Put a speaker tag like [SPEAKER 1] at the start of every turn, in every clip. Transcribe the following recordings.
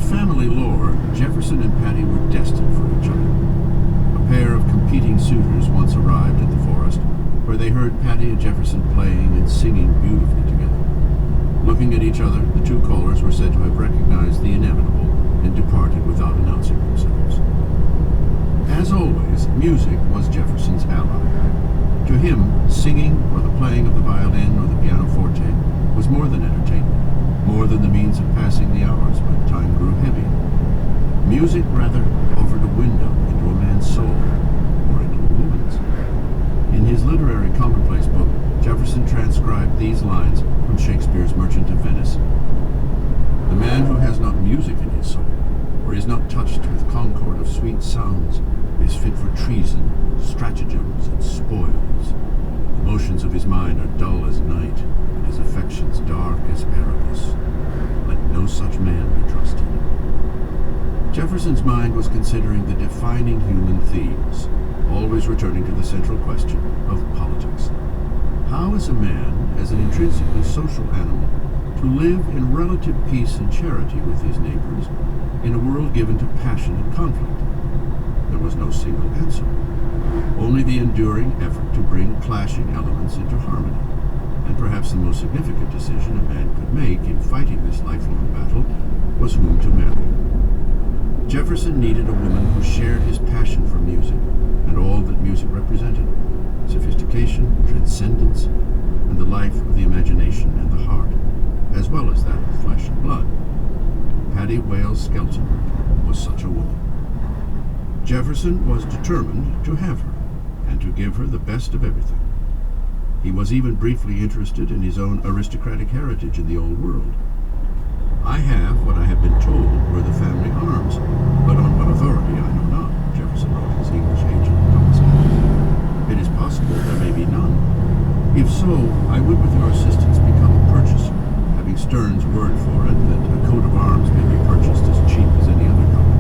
[SPEAKER 1] In family lore, Jefferson and Patty were destined for each other. A pair of competing suitors once arrived at the forest, where they heard Patty and Jefferson playing and singing beautifully together. Looking at each other, the two callers were said to have recognized the inevitable and departed without announcing themselves. As always, music was Jefferson's ally. To him, singing or the playing of the violin or the pianoforte was more than entertainment, more than the means of passing the hours when time grew heavy. Music, rather, offered a window into a man's soul, or into a woman's. In his literary commonplace book, Jefferson transcribed these lines from Shakespeare's Merchant of Venice. "The man who has not music in his soul, or is not touched with concord of sweet sounds, is fit for treason, stratagems, and spoils. The motions of his mind are dull as night, and his affections dark as Erebus. Let no such man be trusted." Jefferson's mind was considering the defining human themes, always returning to the central question of politics. How is a man, as an intrinsically social animal, to live in relative peace and charity with his neighbors in a world given to passion and conflict? There was no single answer, only the enduring effort to bring clashing elements into harmony. And perhaps the most significant decision a man could make in fighting this lifelong battle was whom to marry. Jefferson needed a woman who shared his passion for music and all that music represented: sophistication, transcendence, and the life of the imagination and the heart, as well as that of flesh and blood. Patty Wales Skelton was such a woman. Jefferson was determined to have her, and to give her the best of everything. He was even briefly interested in his own aristocratic heritage in the Old World. "I have what I have been told were the family arms, but on what authority I know not," Jefferson wrote his English agent, Thomas Adams. "It is possible there may be none. If so, I would with your assistance become a purchaser, having Stern's word for it that a coat of arms may be purchased as cheap as any other color."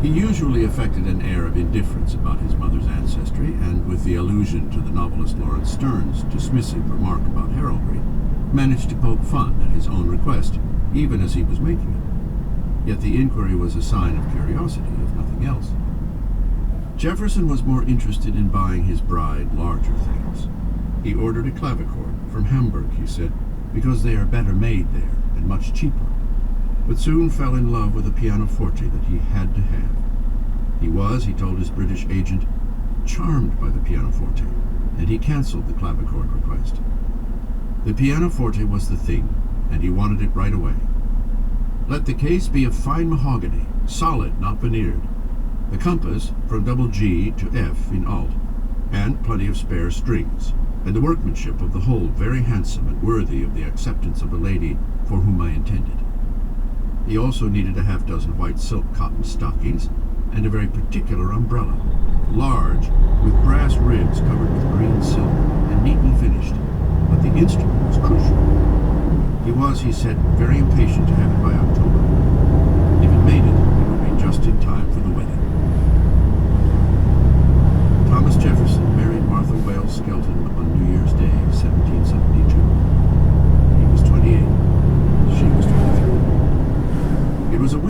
[SPEAKER 1] He usually affected an air of indifference about his mother's ancestry, and with the allusion to the novelist Lawrence Stern's dismissive remark about heraldry, managed to poke fun at his own request, even as he was making it. Yet the inquiry was a sign of curiosity, if nothing else. Jefferson was more interested in buying his bride larger things. He ordered a clavichord from Hamburg, he said, because they are better made there and much cheaper, but soon fell in love with a pianoforte that he had to have. He was, he told his British agent, charmed by the pianoforte, and he cancelled the clavichord request. The pianoforte was the thing, and he wanted it right away. "Let the case be of fine mahogany, solid, not veneered. The compass from double G to F in alt, and plenty of spare strings, and the workmanship of the whole very handsome and worthy of the acceptance of the lady for whom I intended." He also needed a half-dozen white silk cotton stockings and a very particular umbrella, large, with brass ribs covered with green silk and neatly finished, but the instrument was crucial. He was, he said, very impatient to have it by October. If it made it would be just in time